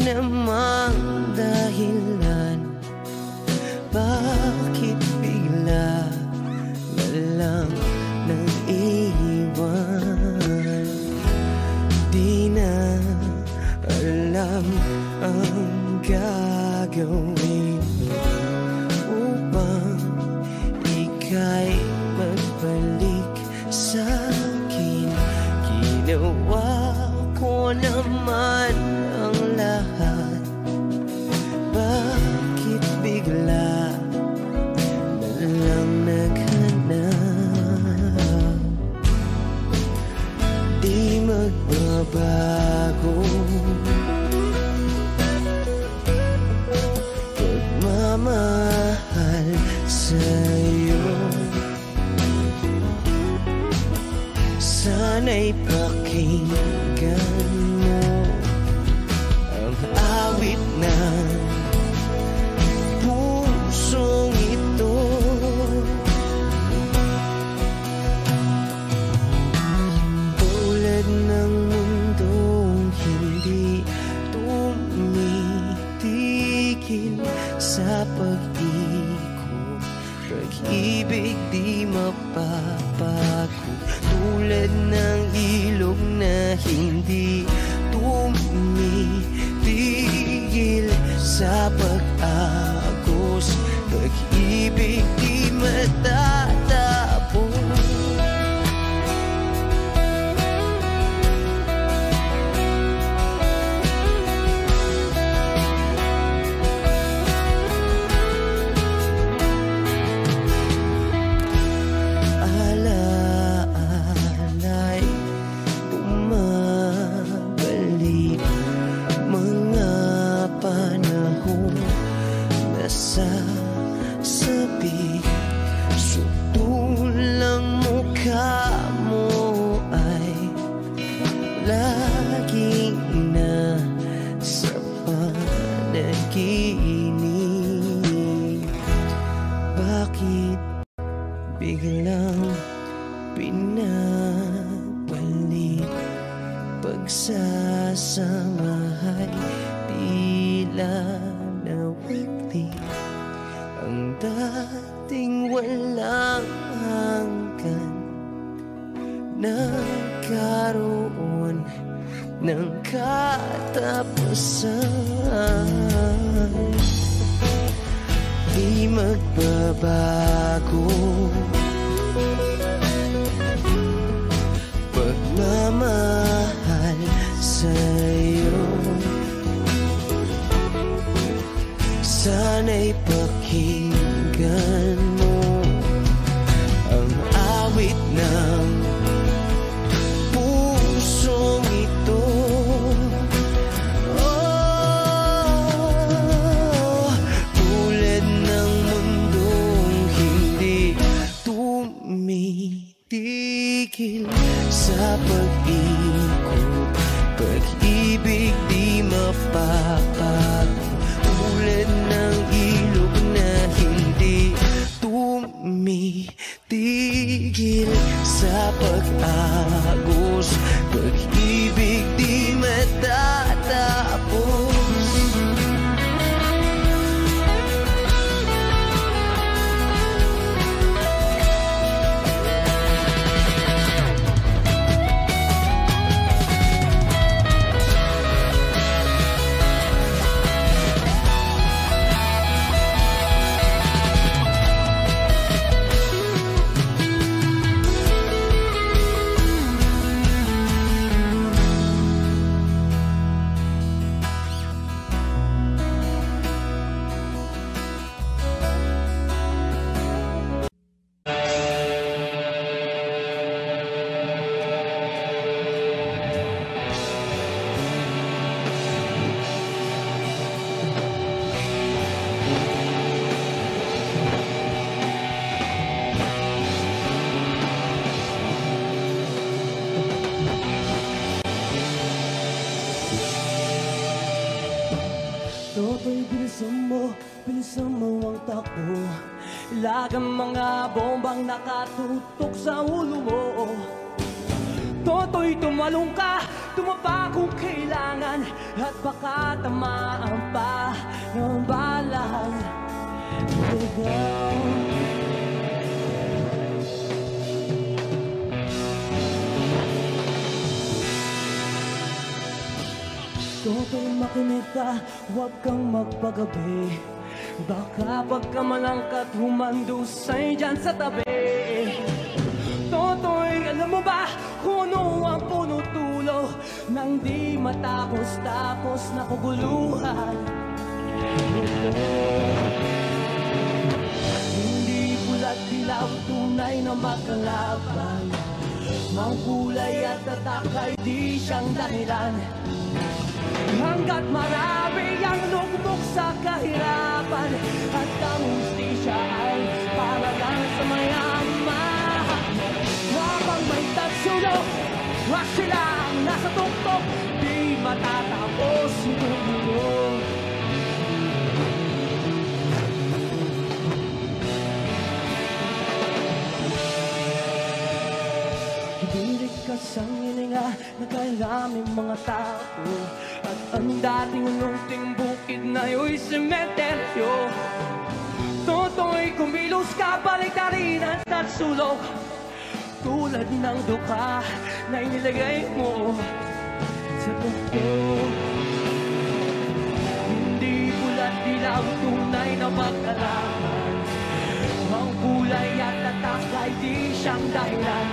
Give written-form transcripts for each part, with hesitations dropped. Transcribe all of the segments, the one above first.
namang dahilan, bakit bigla na lang nang iwan? Di na alam ang gagawin upang ika'y magbalik sa'kin. Ginawa ko naman ang lahat, bakit bigla na lang naghanap? Di magbabago pagmamahal sa'yo. Sana'y pakinggan mo ang awit ng pusong ito. Tulad ng mundong hindi tumitigil sa pag-ikot, pag-ibig di mapapago. Tulad ng ilog na hindi tumitigil sa pag-agos, pag-ibig di matatapos. Sabi, sutulang mukha mo ay lagi na sa panaginip. Bakit biglang pinabalik? Pagsasamahay tila nawagli, ang dating walang hanggan nagkaroon ng katapusan. Di magbabago pagmamahal sa'yo. Sana'y pakinggan mo ang awit ng pusong ito. Oh, tulad ng mundong hindi tumitigil sa pag-ikot, pag-ibig di mapapago. Tulad ng ilog na hindi tumitigil sa pag-agos, pag-ibig di matatapos. Toto'y bilisan mo ang takbo. Ilagang mga bombang nakatutok sa ulo mo. Toto'y tumalong ka, tumapa kung kailangan, at baka tamaan pa ng balang ligaw. Toto'y makinig ka, huwag kang magpagabi, baka pagkamalangkat humandusay dyan sa tabi. Toto'y alam mo ba kung ano ang punutulo nang di matapos-tapos na kaguluhan ito? Hindi pula't dilaw, tunay na magkalaban, ang kulay at tatak ay di siyang dahilan. Hanggat marami ang lugmok sa kahirapan, at ang hustisya ay para lang sa mayaman. Habang may tagsulok, wag silang nasa tuktok, di matatapos itong mundo. Hibirik ka sa hininga na kailaming mga tao, at ang dating ununting bukid na yo'y sementeryo. Toto'y kumilos ka, baliktarin ang tagsulok, tulad ng duka na inilagay mo sa tuktok. Hindi pula't dilaw, tunay na magkalaman, ang kulay at tatak ay di siyang dahilan.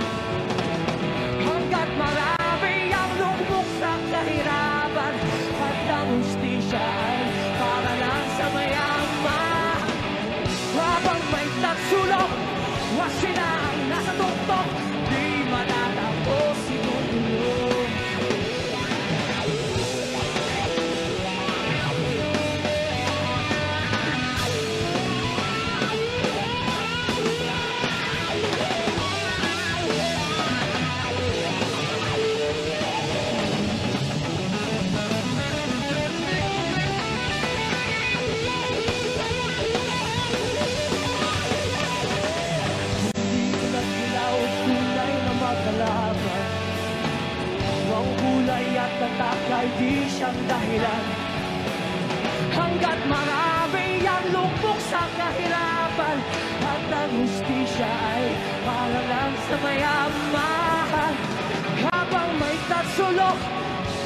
Hanggat marami ang lugmok sa kahirapan, at ang hustisya ay para lang sa mayaman. Habang may tagsulok, wag silang nasa tuktok, di matatapos itong mundo. Ang kulay at tatak ay di siyang dahilan. Hanggat marami ang lugmok sa kahirapan, at ang hustisya ay para lang sa mayaman. Habang may tagsulok,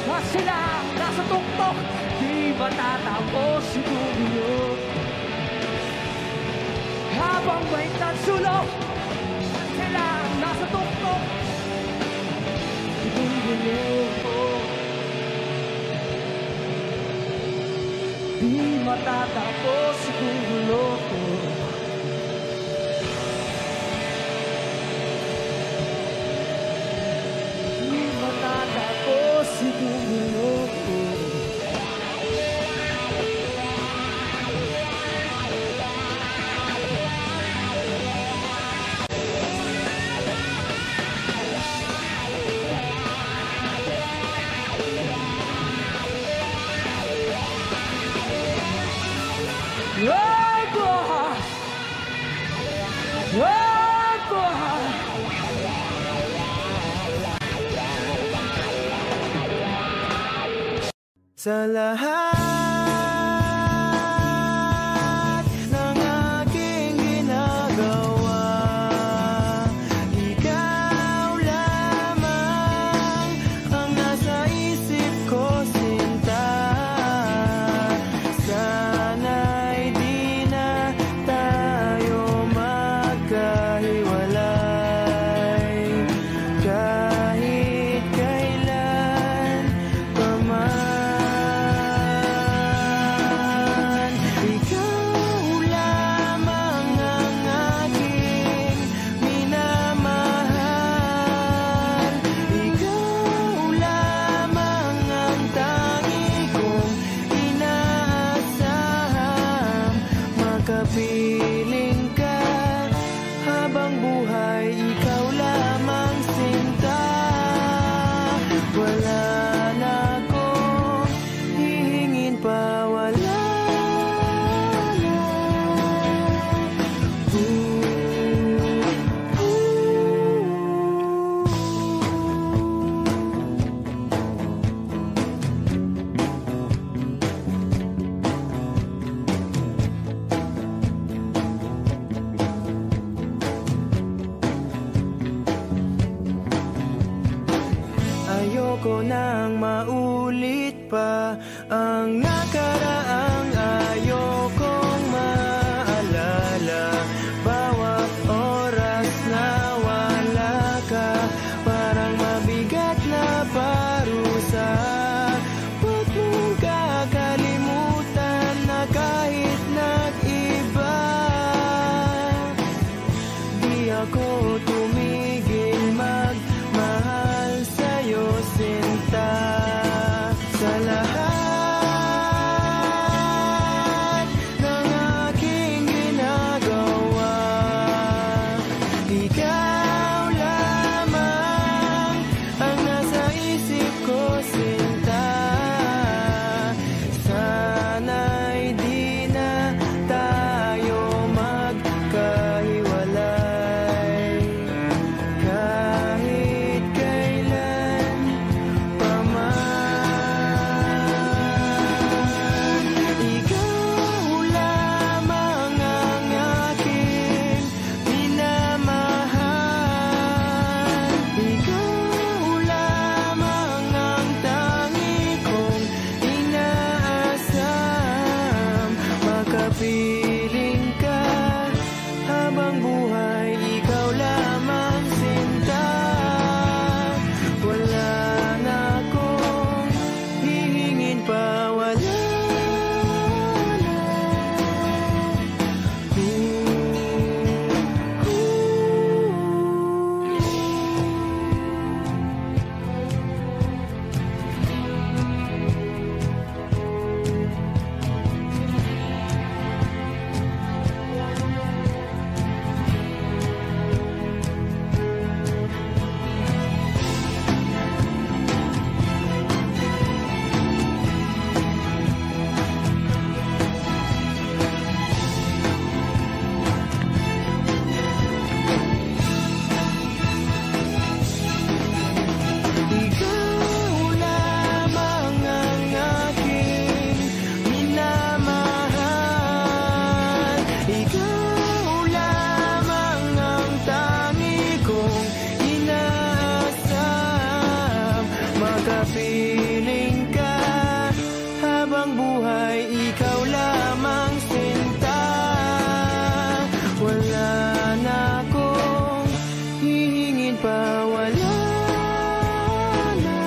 at silang nasa tuktok, di matatapos itong mundo. Habang may tagsulok, at silang nasa tuktok, itong mundo. Di matatapos itong mundo. Di matatapos itong mundo. Sa lahat ng aking ginagawa, ikaw lamang ang nasa isip ko, sinta. Sana'y di na tayo magkahiwalay, kahit kailan pa man. nakaraang ayokong maalala. Bawat oras na wala ka, parang mabigat na parusa. Huwag mong kakalimutan na kahit nag-iba, di ako tumigil magmahal sa'yo, sinta. Sa lahat ng aking ginagawa, ikaw lamang ang nasa isip ko, sinta. Sana'y di na tayo magkahiwalay kahit kailan pa man. Ikaw lamang ang aking minamahal. Ikaw lamang ang tangi kong inaasam. Makapiling ka habang buhay, ikaw lamang, sinta. Wala na akong hihingin pa, wala na. Ikaw lamang ang aking minamahal. Ikaw lamang ang tangi kong inaasam. Makapiling ka habang buhay, ikaw lamang, sinta. Wala na akong hihingin pa, wala na.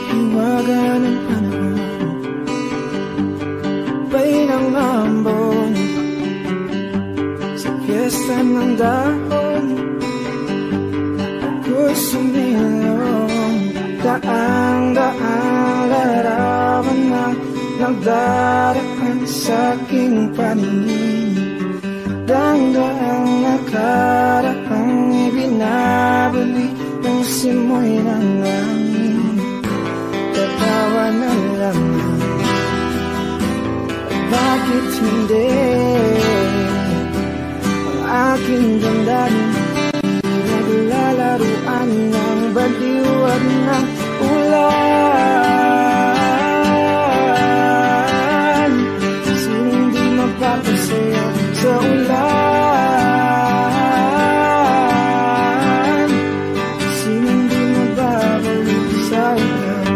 Hiwaga ng panahon, bay ng ambon, sa piyesta ng dahon, ako'y sumilong. Daang-daang larawan na nagdaraan sa aking paningin. Daang-daang nakaraang ibinabali ng simoy ng langit. Tatawa na lamang, bakit hindi? Ang aking damdamin naglalaruan ng baliwag ng ulan. Sinong di mapapasaya sa ulan? Sinong di mababalik sa ulan?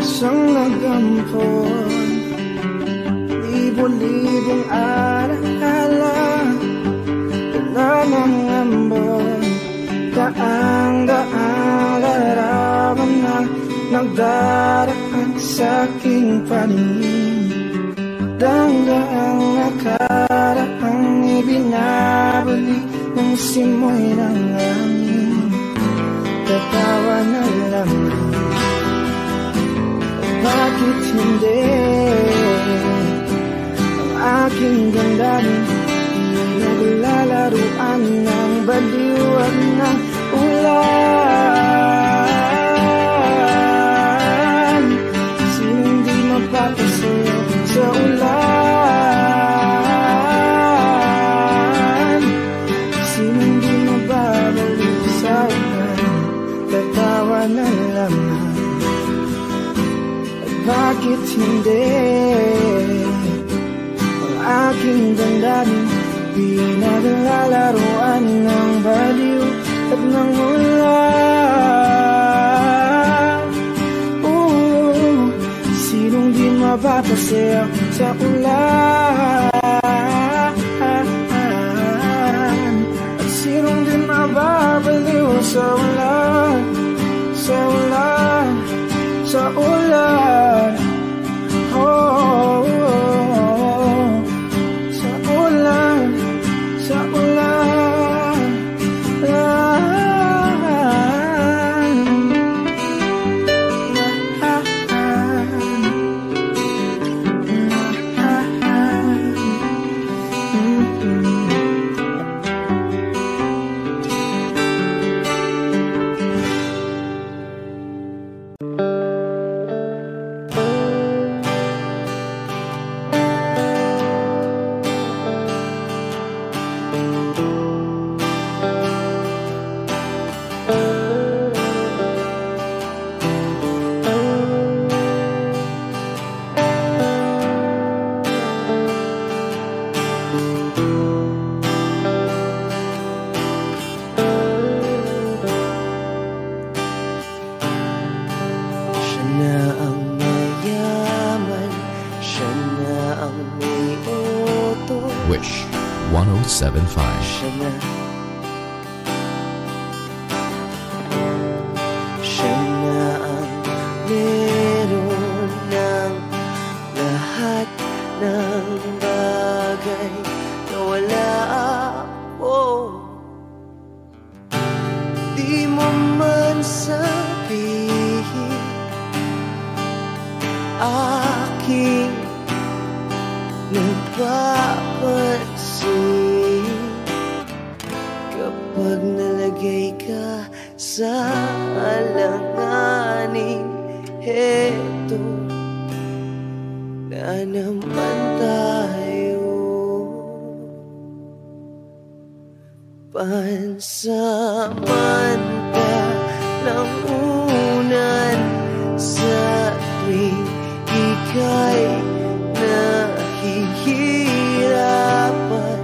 Isang nagampon, libo-libong alaala, wala ng ambon. Daang-daang larawan na nagdaraan sa aking paningin. Daang-daang nakaraang ibinabali ng simoy ng langit. Tatawa na lamang, bakit hindi? Ang aking damdamin, naglalaruan ng baliw at ng ulan. Sinong di mapapasaya sa ulan? Sinong di mababalik sa ulan? Tatawa na lamang. At bakit hindi ang aking damdamin pinaglalaruan ng baliw at ng ulan? Sinong di mapapasaya sa ulan? At sinong di mababaliw sa ulan? Sa ulan, sa ulan, oh, sa ulan, sa ulan, Wish 1075. Siya na ang meron ng lahat ng bagay na wala ako. Di mo man sabihin aking napapansin kapag nalagay ka sa alanganin. Heto na naman tayo, pansamantalang unan sa tuwing ika'y nahihirapan,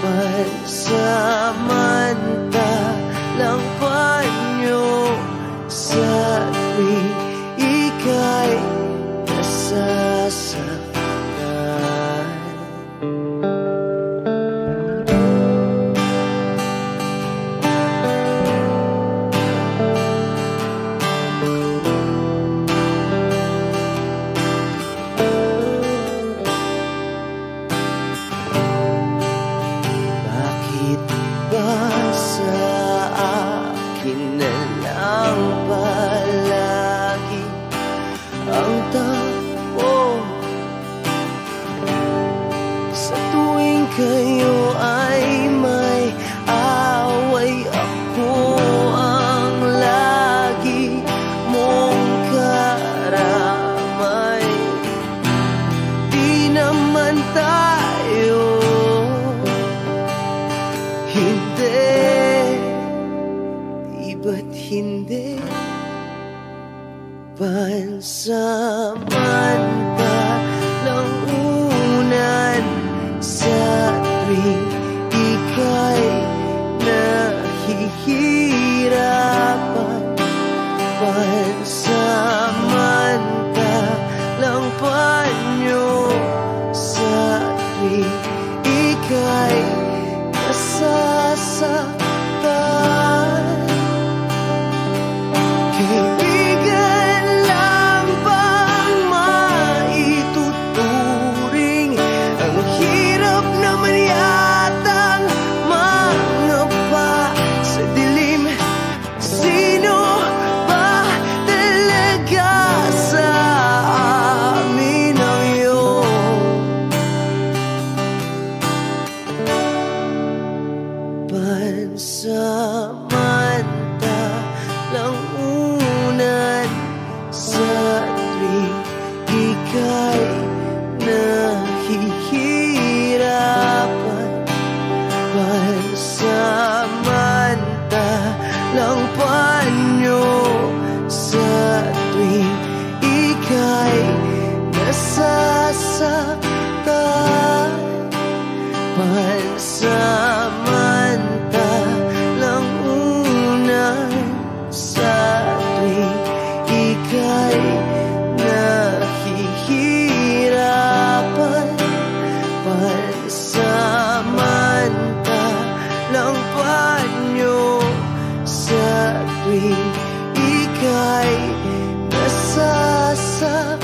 pansamantalang panyo sa tuwing ika'y nasasaktan. Kayo ay may away, ako ang lagi mong karamay. Di naman tayo, hindi, di ba't hindi? Pansamantalang unan sa tuwing ika'y nahihirapan, pansamantalang panyo sa tuwing ika'y nasasaktan. Kaibigan lang bang maituturing? Ang hirap naman yatang mangapa sa dilim. Sino ba talaga sa amin ang iyong pansamantalang panyo sa tuwing ika'y nasasaktan.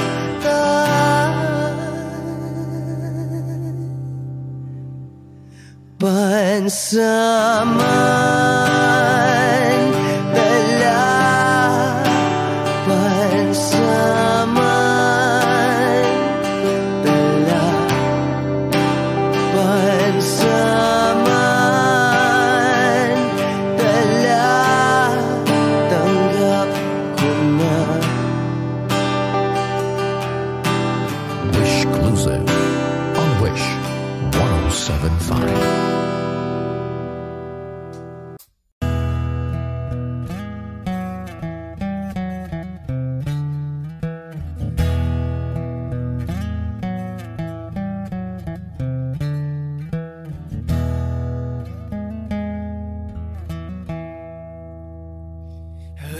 Pansamantala, pansamantala, pansamantala, tanggap ko na. Wish Exclusive on Wish 107.5.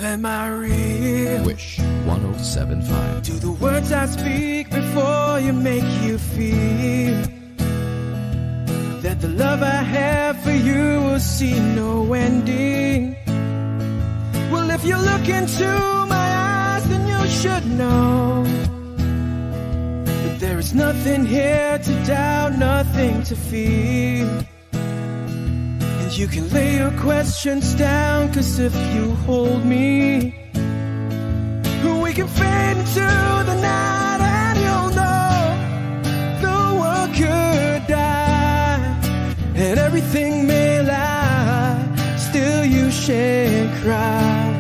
Am I real? Wish 107.5. Do the words I speak before you make you feel that the love I have for you will see no ending? Well, if you look into my eyes, then you should know that there is nothing here to doubt, nothing to feel. You can lay your questions down, 'cause if you hold me, we can fade into the night and you'll know the world could die and everything may lie, still you shan't cry.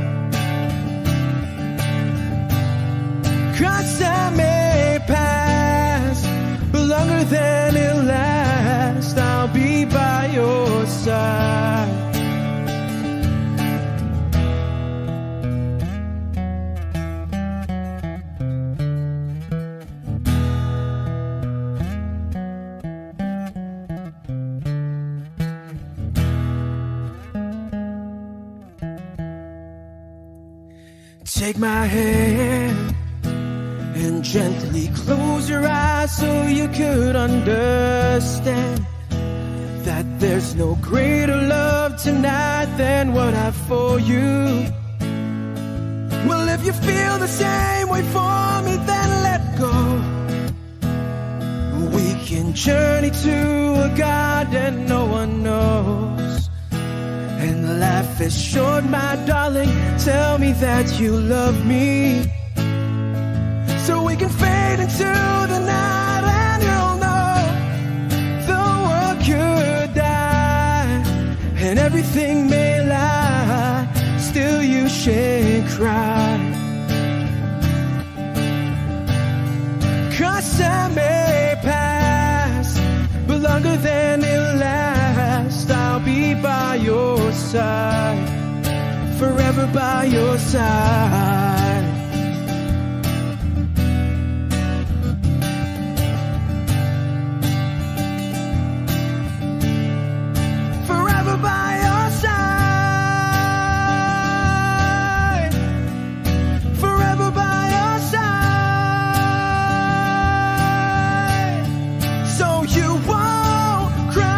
'Cause time may pass, but longer than it'll last, I'll be by your side. Take my hand and gently close your eyes so you could understand that there's no greater love tonight than what I've for you. Well, if you feel the same way for me, then let go. We can journey to a garden no one knows. And life is short, my darling, tell me that you love me, so we can fade into the night and you'll know the world could die and everything may lie, still you shan't cry. 'Cause time may pass, but longer than it'll last, I'll be by your side, forever by your side. Forever by your side, forever by your side, so you won't cry.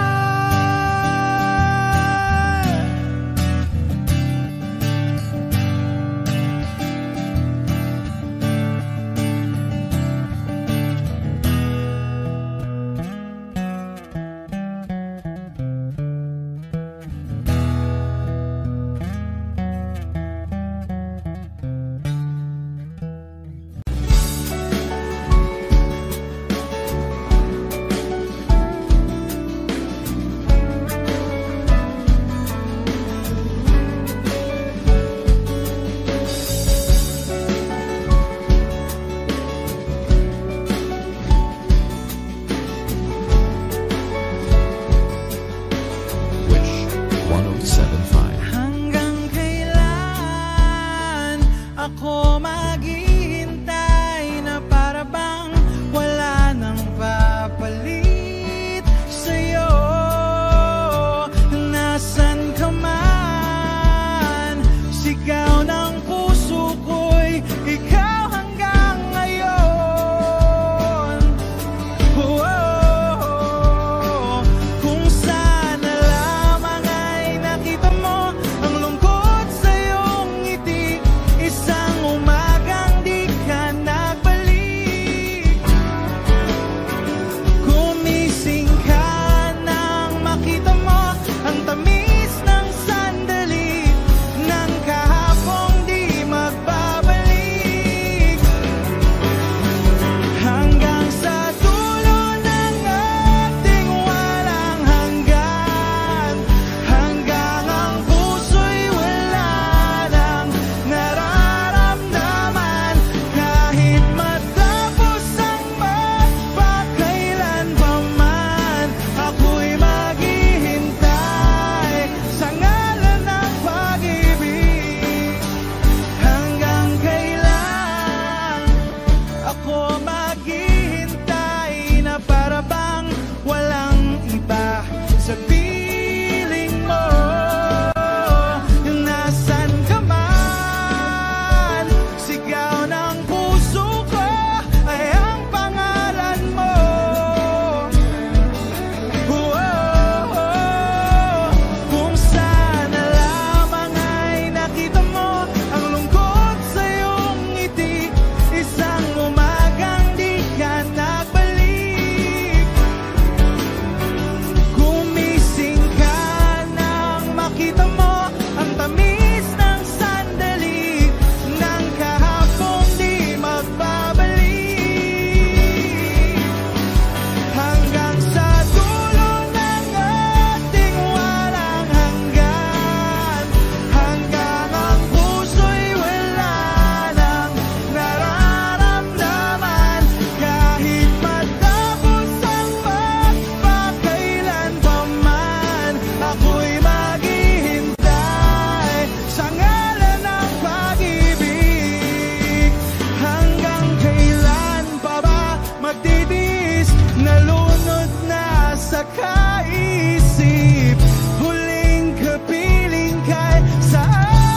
nakaisip. Huling kapiling kay sa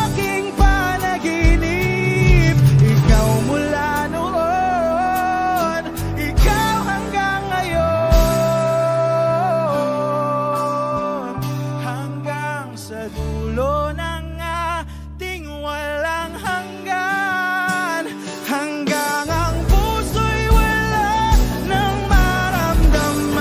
aking panaginip. Ikaw mula noon, ikaw hanggang ngayon, hanggang sa dulo ng ating walang hanggan. Hanggang ang puso'y wala nang maramdaman.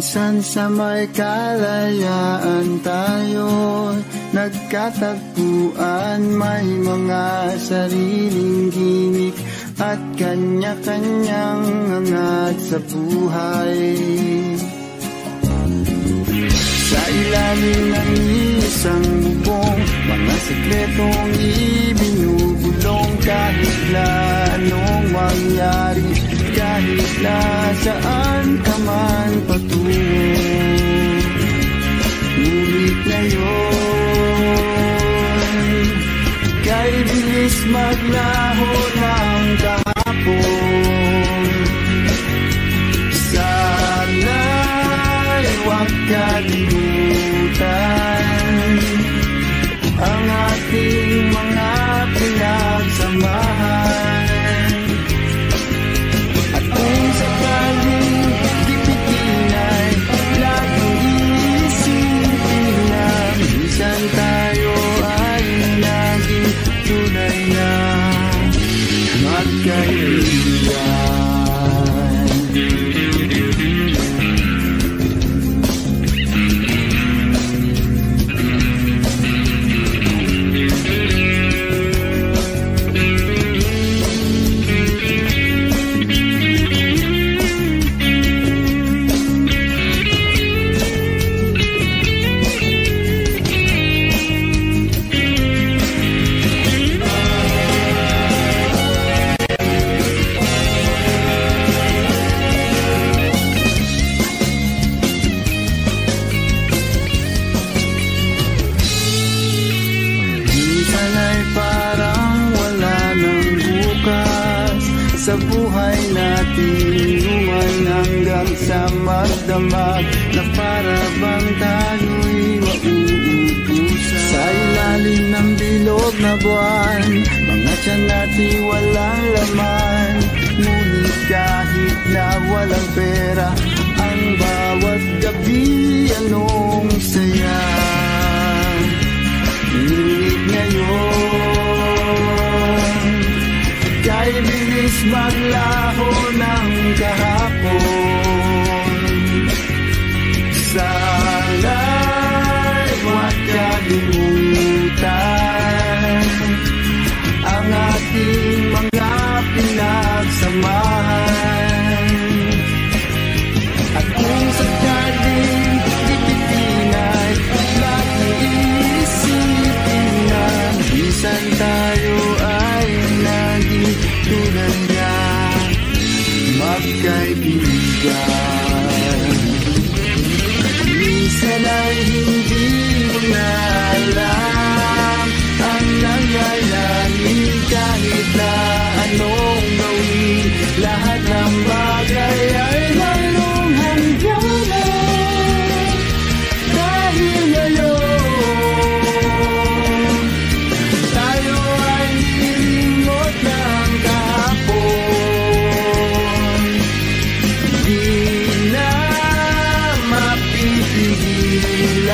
minsan sa may kalayaan tayo nagkatagpuan, may mga sariling gimik at kanya-kanyang angat sa buhay. Sa ilalim ng isang bubong, mga sekretong ibinubulong, kahit na anong mangyari, kahit na saan ka man patungo. Ngunit ngayon, kay bilis maglaho ng kahapon. Sana'y huwag kalimutan ang ating mga pinagsamahan. At kung sakaling dipitin ay laging iisipin na minsan tayo ay naging tunay na magkaibigan. Sa buhay natin luman hanggang sa magdamag na para bang tayo'y mauubusan. Sa ilalim ng bilog na buwan, mga tiyan natin walang laman. Ngunit kahit na walang pera, ang bawat gabi anong saya. Ngunit ngayon, kay bilis maglaho ng kahapon. Sana'y huwag kalimutan ang ating mga pinagsamahan. At kung sakaling dipitin ay laging iisipin na minsan tayo ay naging tunay na magkaibigan. Minsan ay hindi mo na alam ang nangyayari, kahit na anong gawin, lahat ng bagay ay mayroong hangganan. Dahil ngayon, tayo ay nilimot ng kahapon. Di na mapipigilan,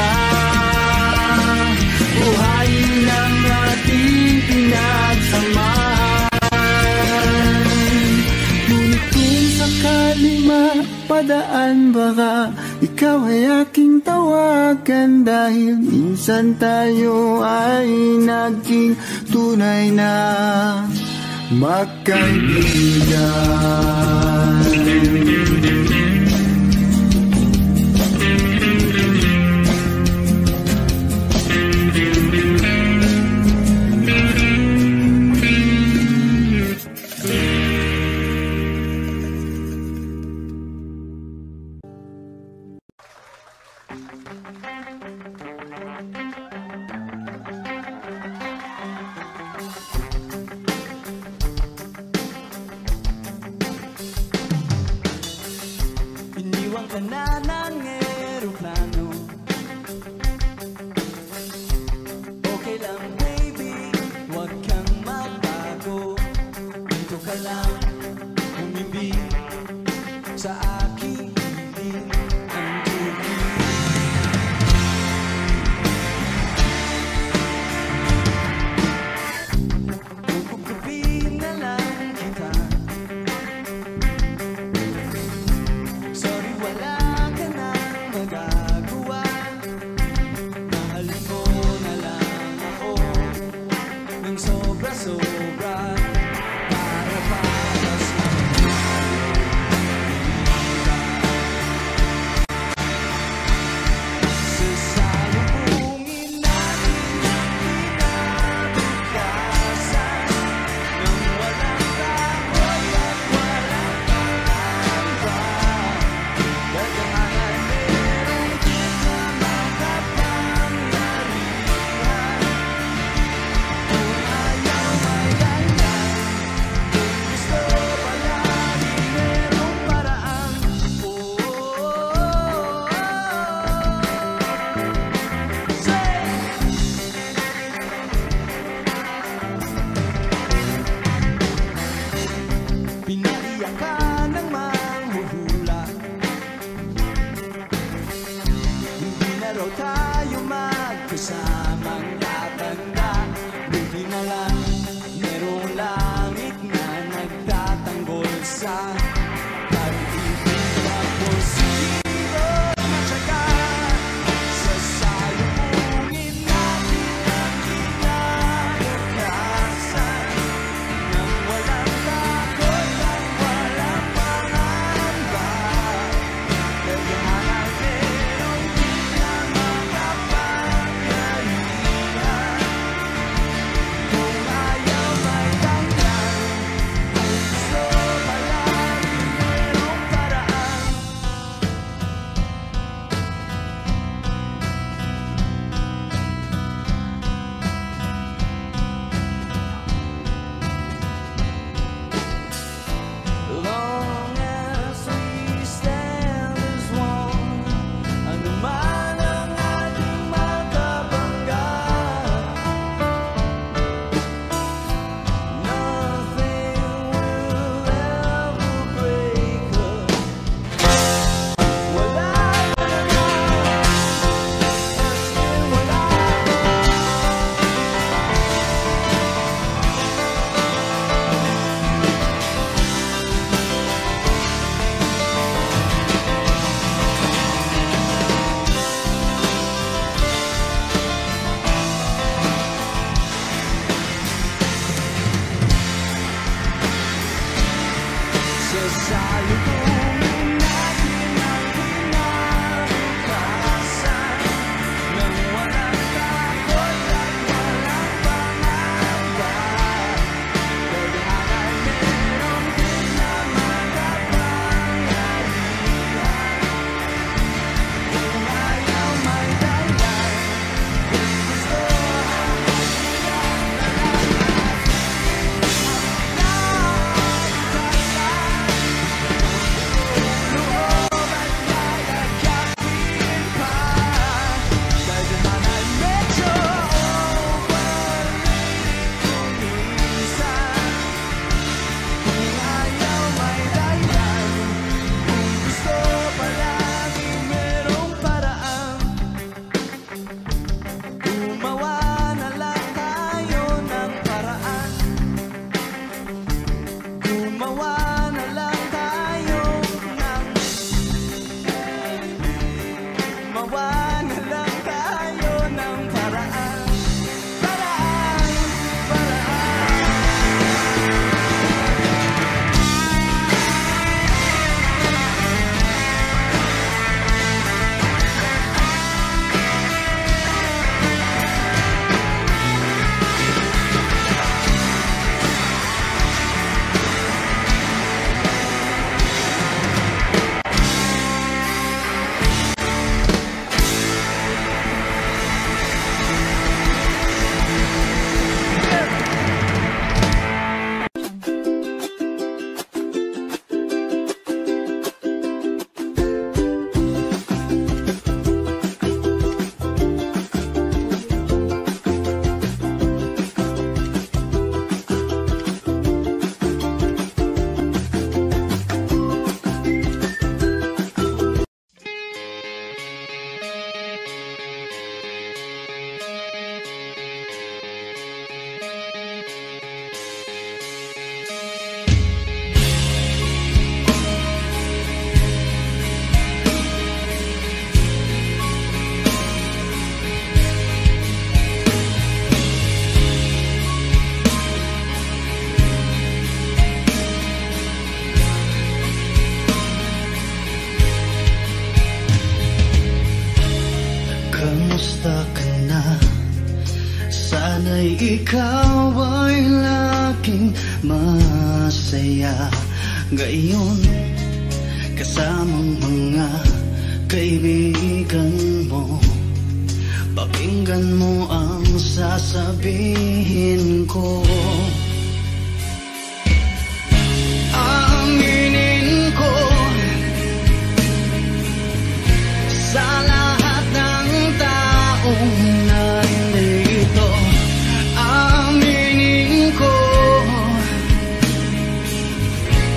buhayin ang ating pinagsamahan. Ngunit kung sakali mapadaan, baka ikaw ay aking tawagan, dahil minsan tayo ay naging tunay na magkaibigan. magkasamang tatanda. Buti na lang merong langit na nagtatanggol sa pag-ibig at positibo na tiyaga. Sasalubungin natin ang kinalakasan nang walang takot at walang pangamba. Kailangan merong di na makapangyarihan. Kung ayaw may tanggal, kung gusto palagi merong paraan. Long as we stand as one, ano man ang ating makabangga, nothing will ever break us. Wala na lang, as in wala. Sasalubungin natin ang kinabukasan nang walang takot at walang pangamba. Kailangan merong di na makapangyarihan. Kung ayaw may dahilan, kung gusto ang Kamusta ka na? Sana'y ikaw ay laging masaya. Gayon, kasamang mga kaibigan mo, pakinggan mo ang sasabihin ko. Aminin ko sa lahat ng taong nandito. Aminin ko,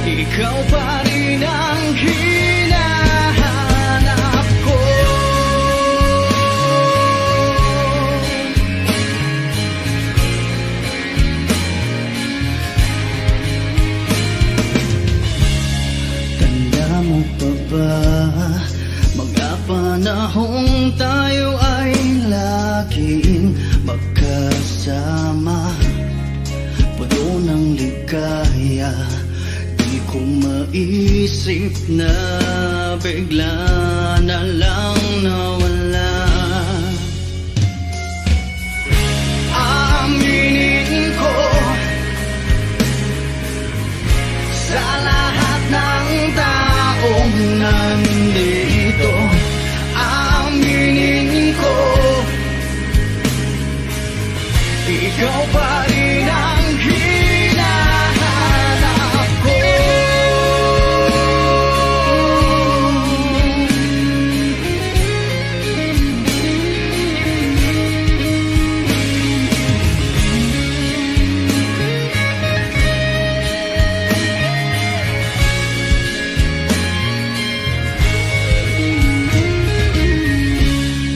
ikaw pa rin ang hinahanap ko. isip na bigla na lang nawala. Aminin ko sa lahat ng taong nandito, aminin ko ikaw pa rin ang hinahanap ko.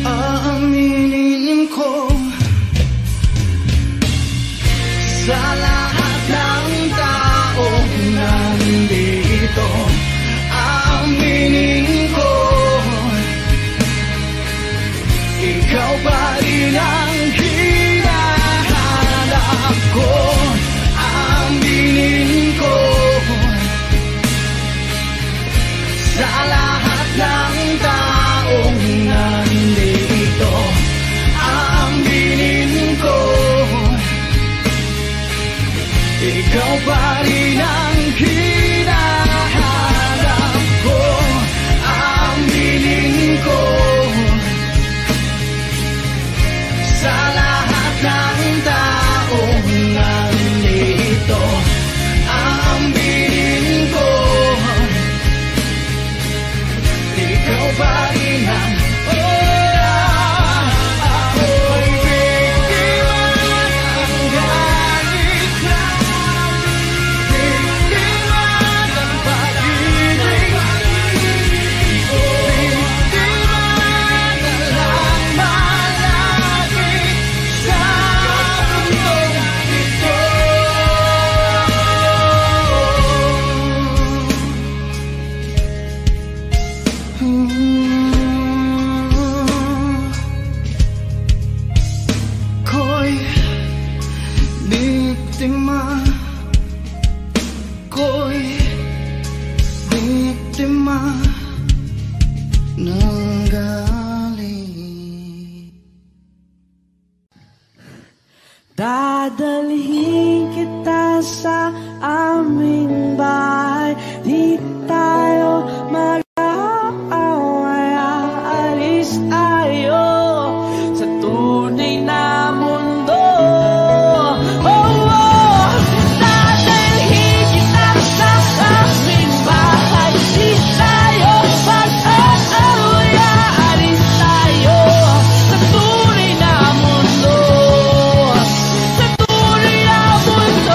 Aminin ko sa lahat ng taong nandito, aminin ko ikaw pa rin ang hinahanap ko. Aminin ko sa lahat ng taong nandito, aminin ko ikaw pa rin ang hinahanap ko. Aminin ko sa lahat ng taong nandito, aminin ko ikaw pa rin ang ako'y biktima ng galit na biktima ng pag-ibig, biktima na lang malagi sa mundong ito. Ko'y biktima, ko'y biktima ng galit. Dadalhin kita sa aming bahay, di tayo mag-aaway, aalis tayo sa tunay na mundo. Dadalhin kita sa aming bahay, di tayo mag-aaway, aalis tayo sa tunay na mundo. Sa tunay na mundo.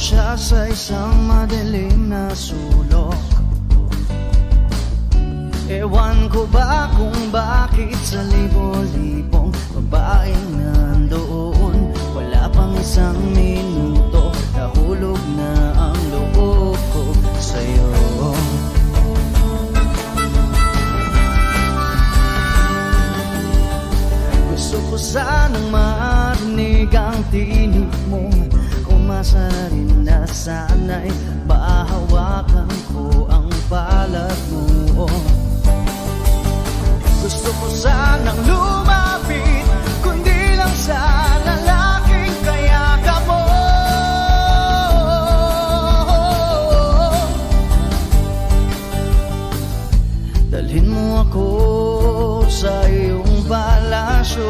siya sa isang madilim na sulok. Ewan ko ba kung bakit sa libo-libong babaeng nandoon, wala pang isang minuto, nahulog na ang loob ko sa'yo. Gusto ko sanang marinig ang tinig mo, umasa rin na sana'y mahawakan ko ang balat mo. Gusto ko sanang lumapit, kundi lang sa lalaking kayakap mo. Dalhin mo ako sa iyong palasyo,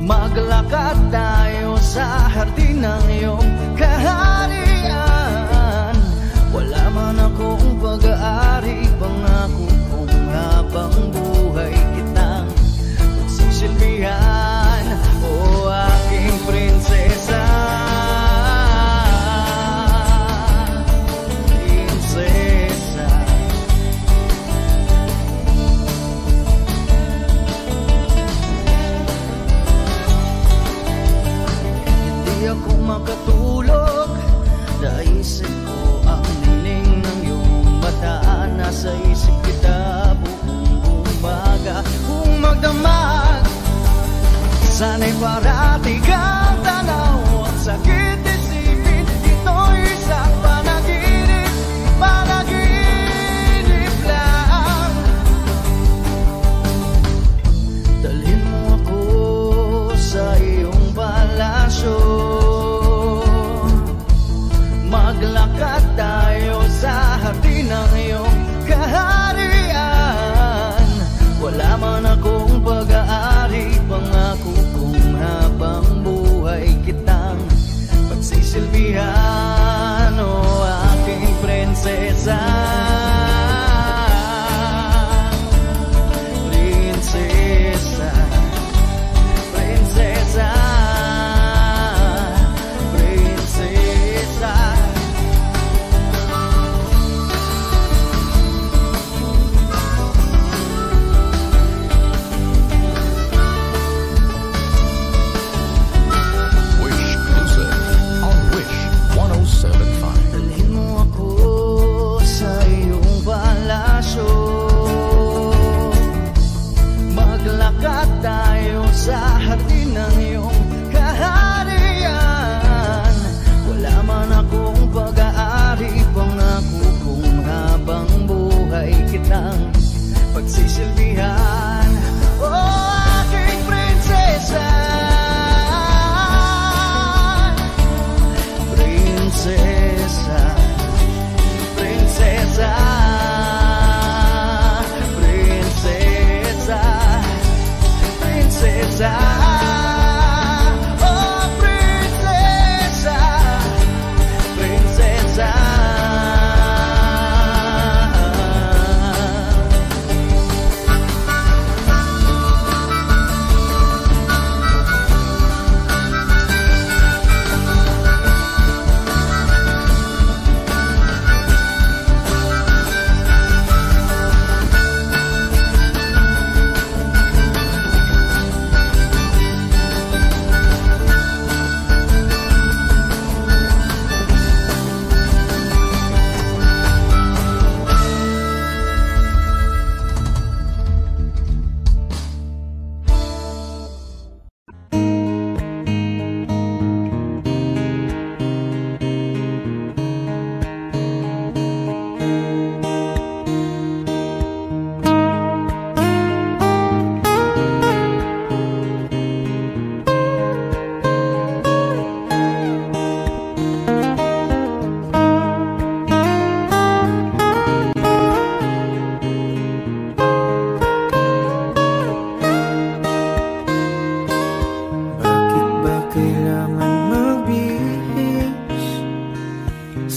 maglakad tayo sa hardin ng iyong kaharian. Wala man akong pag-aari, pangako kong habang buhay kitang magsisilbihan, o aking prinsesa. Prinsesa. Hindi ako makatulog, naisip ko ang nining ng iyong mata. Nasa isip kita buong umaga, kung magdamag sana'y parati kang tanaw. Ang sakit isipin, ito'y isang panaginip, panaginip lang. Dalhin mo ako sa iyong palasyo, maglakad tayo sa hardin ng iyong kaharian. Wala man akong pag-aari, pangako kong habang buhay kitang pagsisilbihan, o aking prinsesa. Prinsesa. Prinsesa. Prinsesa. Wish Cruiser on Wish 107.5. Dalhin mo ako sa iyong palasyo, maglakad tayo sa hardin ng iyong kaharian. Wala man akong pag-aari, pangako kong habang buhay kitang pagsisilbihan, o aking prinsesa. Prinsesa. Prinsesa. Prinsesa. Prinsesa. Oh, prinsesa. Prinsesa.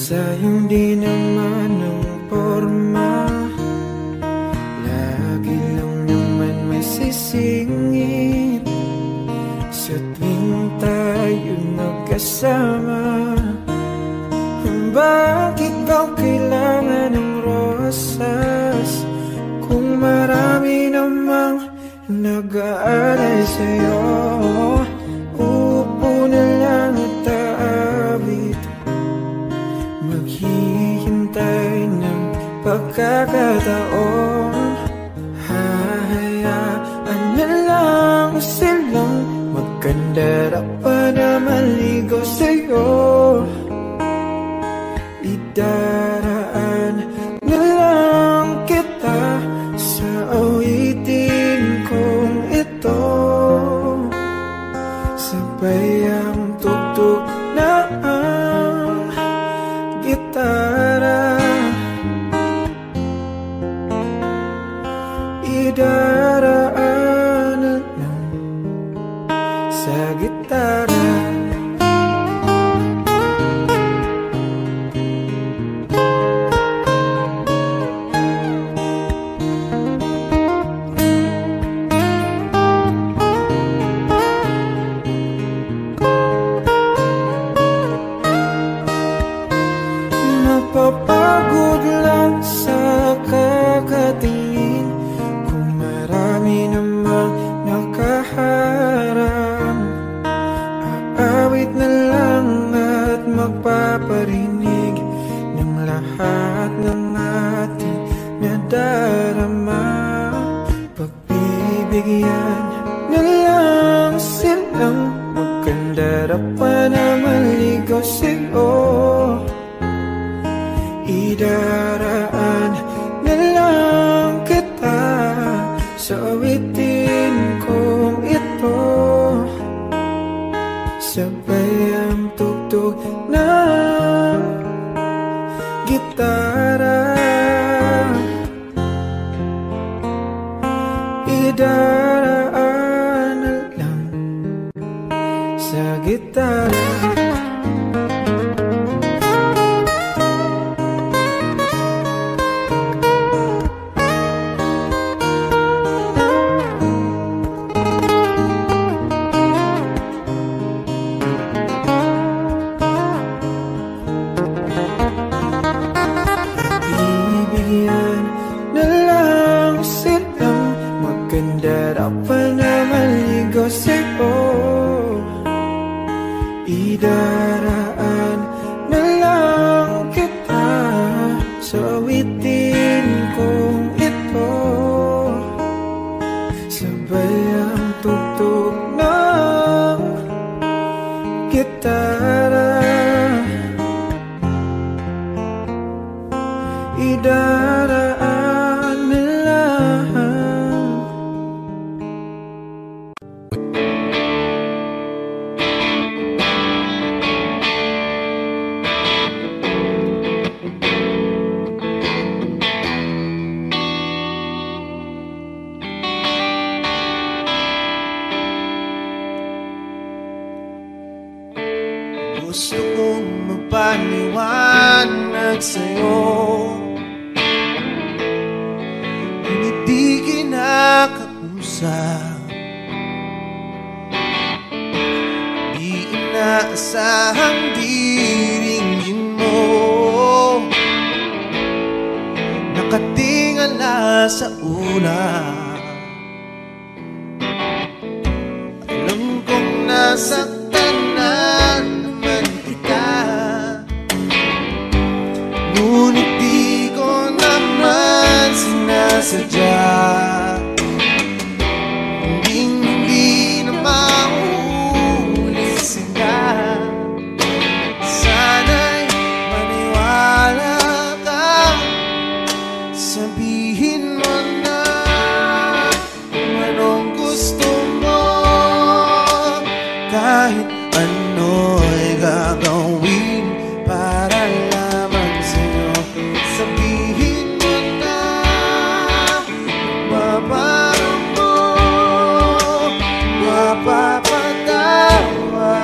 Sayang di naman ang porma, lagi lang naman may sisingit sa tuwing tayo nagkakita. kasama. Bakit daw kailangan ng rosas kung marami namang nag-aalay sa'yo? Upo na lang at aawit, maghihintay ng pagkakataon. Hahayaan na lang silang magkandara na maligo sa'yo. Idaraan na lang kita sa awitin kong ito. Sabay ang tugtog na ang gitara. Idaraan na lang sa gitara. Napapagod lang sa kakatingin kung marami namang nakaharang. Aawit na lang at magpaparinig ng lahat ng ating nadarama. Pagbibigyan na lang silang magkandara pa na maligaw sa'yo. Idaraan na lang kita sa awitin kong ito. Sabay ang tugtog ng gitara. Idaraan na lang sa gitara. Idaraan na lang kita sa awitin kong ito. Sabay ang tugtog ng gitara. Idaraan na lang. Gusto kong magpaliwanag sa'yo, ngunit di kinakausap. Di inaasahang diringgin mo, nakatingala sa ulap. Alam kong nasaktan na ngunit di ko naman sinasadya. Hindi na maulit sila. Sana'y maniwala ka, sabihin mo na kung anong gusto mo. Kahit ano'y gagawin para lamang sa'yo. Sabihin mo na mababago mo, mapapatawa.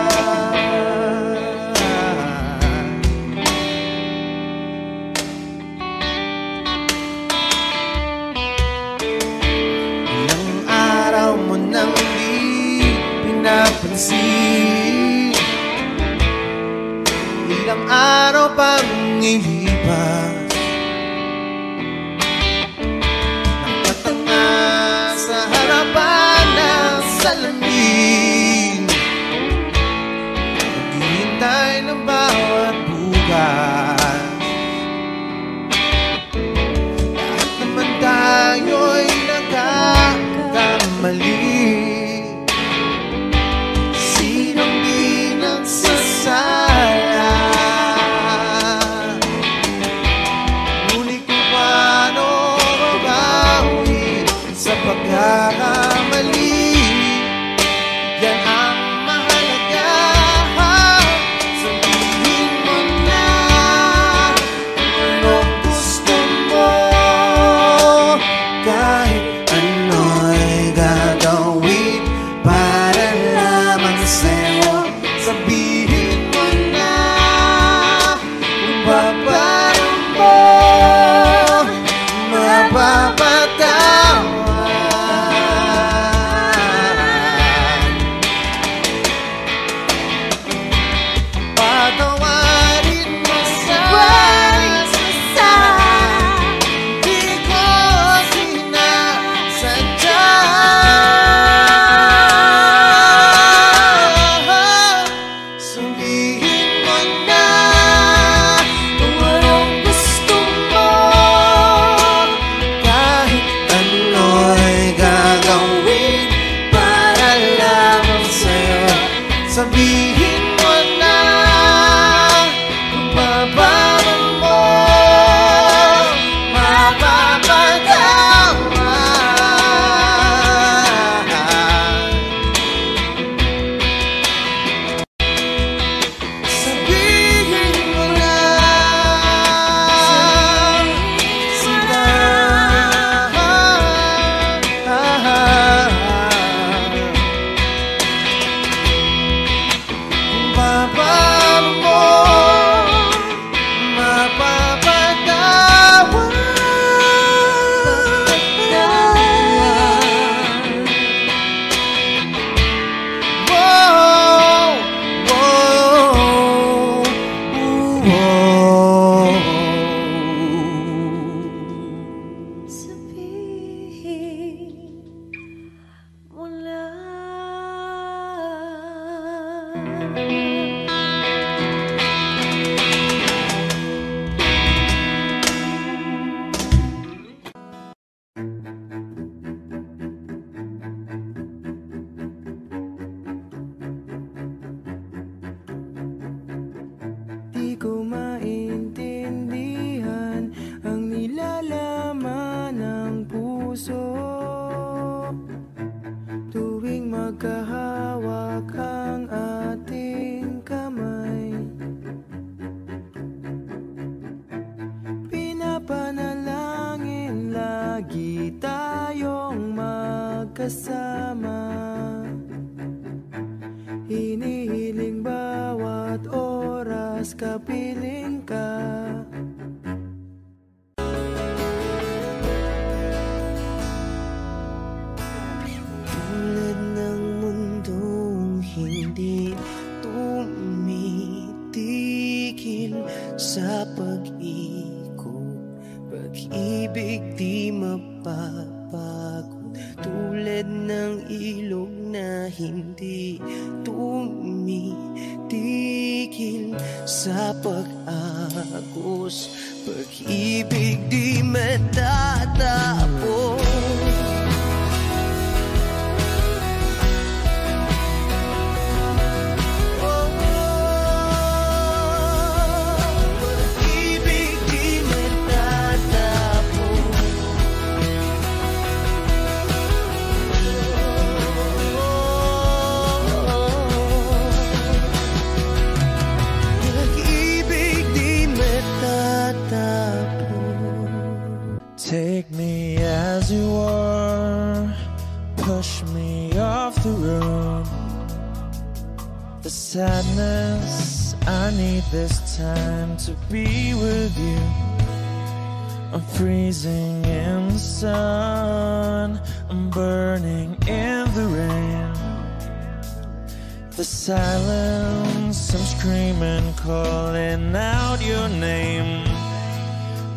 Ilang araw mo nang di pinapansin, ilipas. Nakatanga sa harapan ng salamin, naghihintay ng bawat bukas. Lahat naman tayo'y nagkakamali. Sinong di nagsasala? Ngunit kung paano mabawi sa pagkakamali, yan ang mahalaga. Sabihin mo na kung anong gusto mo, kahit ano'y gagawin para lamang sa'yo. Sabihin mo na kung paano mo mapapatawan. Patawarin mo sa di ko sinasadya. Sabihin mo na kung anong gusto mo, kahit ano'y gagawin para lamang sa'yo. Sabihin mo na kung paano mo mapapatawan. Sabihin mo na sila. Kung paano mo mapapatawan. Whoa, whoa, whoa. Sabihin mo lang. Di ko maintindihan ang nilalaman ng puso tuwing magkahawak ang ating kamay. Pinapanalangin lagi tayong magkasama. Hinihiling bawat oras kapiling ka. Tulad ng mundong hindi tumitigil sa pag-ikot, pag-ibig di mapapagod. Tulad ng ilog na hindi tumitigil sa pag-agos, pag-ibig di matatapos. Pag-ibig di matatapos. Pag-ibig di matatapos. Take me as you are, push me off the road. The sadness, I need this time to be with you. I'm freezing in the sun, I'm burning in the rain. The silence I'm screaming, calling out your name.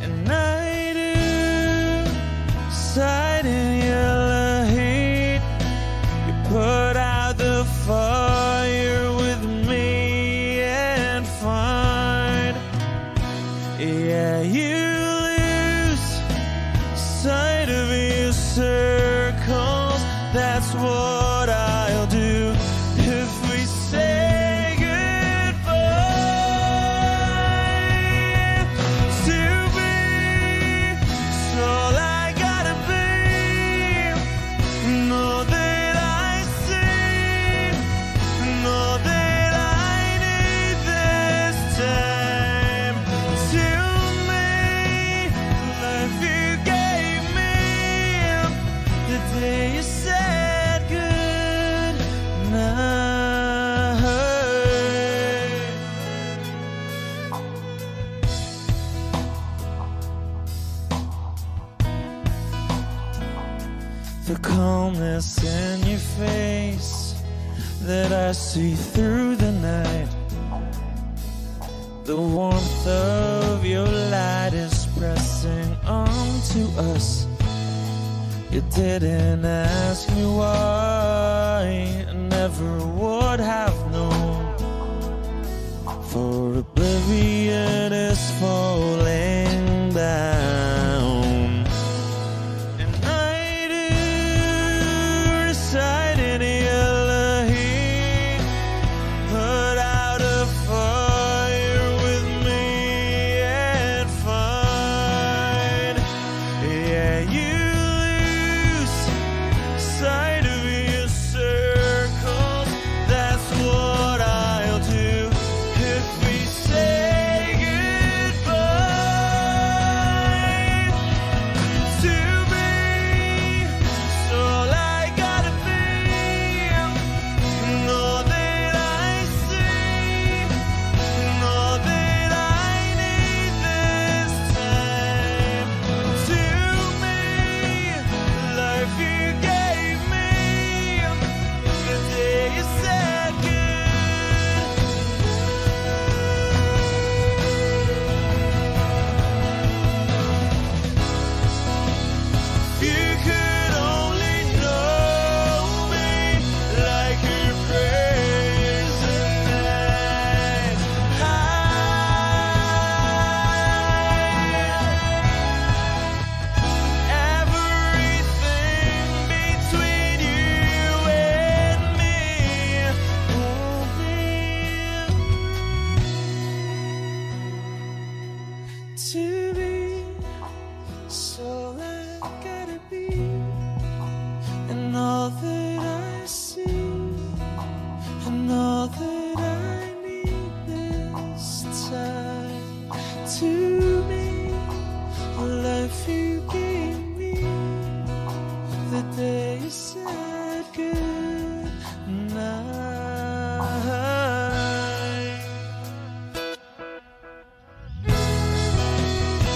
And I do sight in your heat. You put out the fire with me and find, yeah, you lose sight of your circles. That's what I'll do if we say goodbye. To be, it's all I gotta be. Know that I see, know that I need this time. To me, life you gave me the day you said good night. The calmness in your face that I see through the night. The warmth of your light is pressing onto us. You didn't ask me why, I never would have known. For oblivion is falling down. And I do reside in yellow heat. Put out a fire with me and find, yeah, you sight of your circles. That's what I'll do if we say goodbye. To be, it's all I gotta be. Know that I see, know that I need this time. To me, life you gave me the day you said good. If you could only know me like your present night. Everything between you and me won't be to be. So I gotta be, and all that I see, and all that I need this time. To me, life you gave me the day you said good night.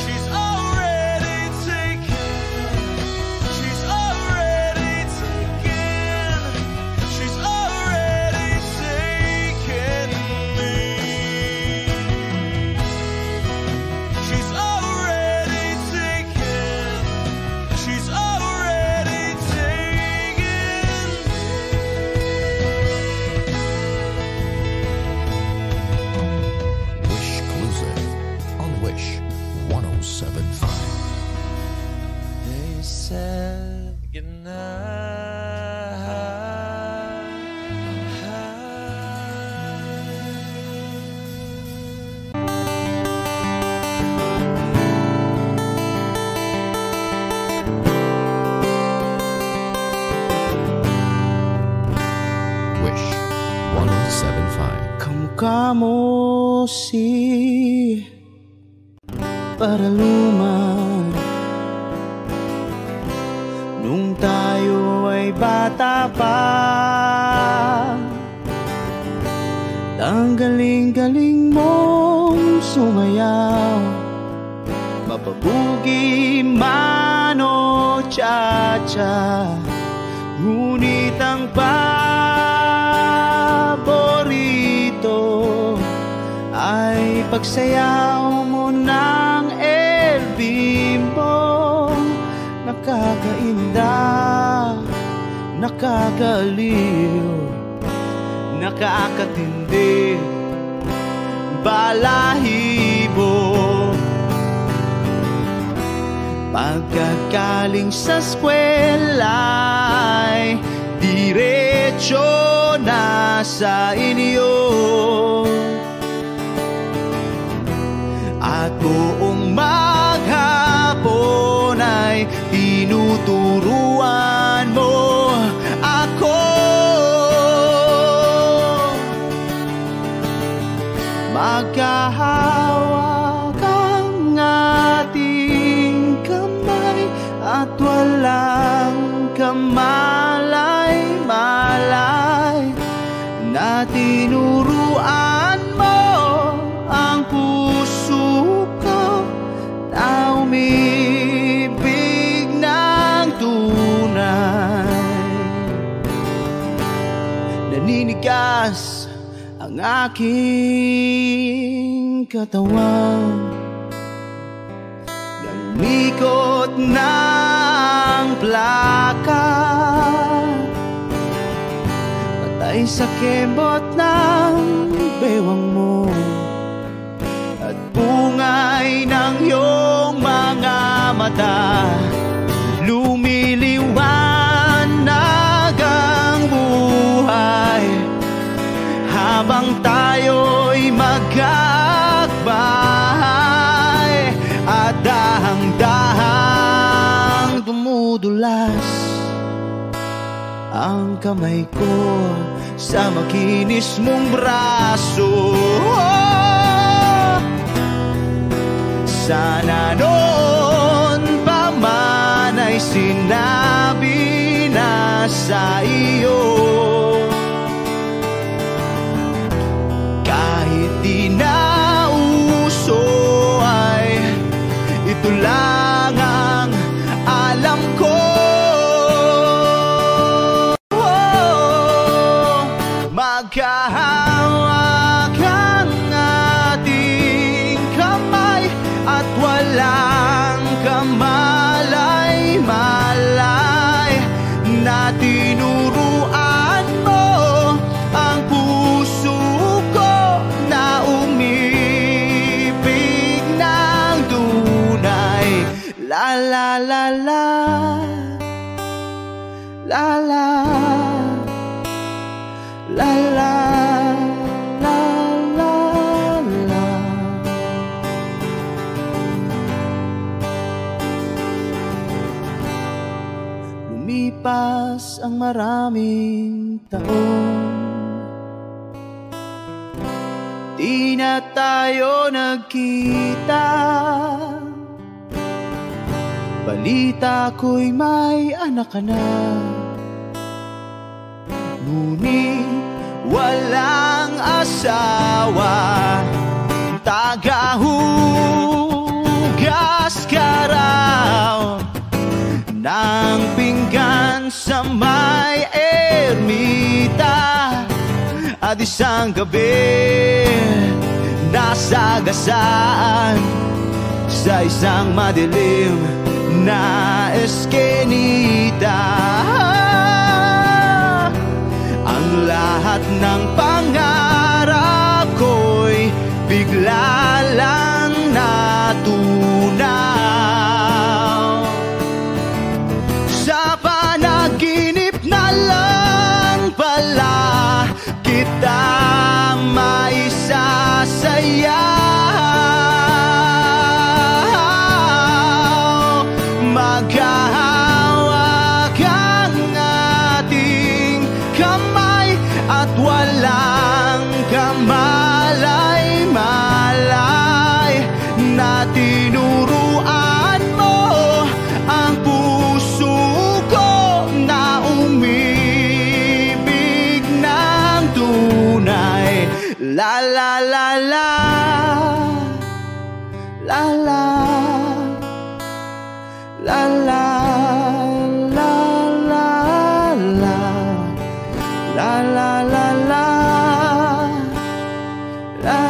She's already taken. She's already taken. She's already taken me. She's already taken. She's already taken Wish Exclusive on Wish 1075. They said Wish 1075. Kamukha mo si Paraluman nung tayo ay bata pa. Ang galing-galing mong sumayaw, mapabugi man o cha-cha. Ngunit ang paborito pagsayaw mo ng elbi mo, nakakainda, nakakaliw, nakakatindi, balahibo. Pagkagaling sa eskwela'y diretso na sa inyo, at buong maghapon ay tinuturuan mo ako. Magkahawak ang ating kamay at walang kamalay-malay, na tinuruan mo ang puso ko na umibig ng tunay. Naninigas ang aking katawan, nangikot ng plaka, patay sa kembot ng bewang mo at bungay ng iyong mga mata. Lumiliwanag ang buhay habang tayo'y magkakbahay, at dahang-dahang dumudulas ang kamay ko sa makinis mong braso. Sana noon pa man ay sinabi na sa iyo, kahit di na uso ay ito lang ang alam ko. Magkahawak ang ating kamay at walang kamalay-malay, na tinuruan mo ang puso ko na umibig ng tunay. La la la la, la la, la la, la la, la. Lumipas ang maraming taon, di na tayo nagkita. Balita ko'y may anak ka na, ngunit walang asawa. Tagahugas ka raw ng pinggan sa may ermita, at isang gabi nasagasaan sa isang madilim na eskenita. Ang lahat ng pangarap ko'y bigla lang natunaw. Sa panaginip na lang pala kita maisasaya. Magkahawak ang ating kamay at walang kamalay-malay, na tinuruan mo ang puso ko na umibig ng tunay. La la la la, la la, la la, la la, la la, la la, la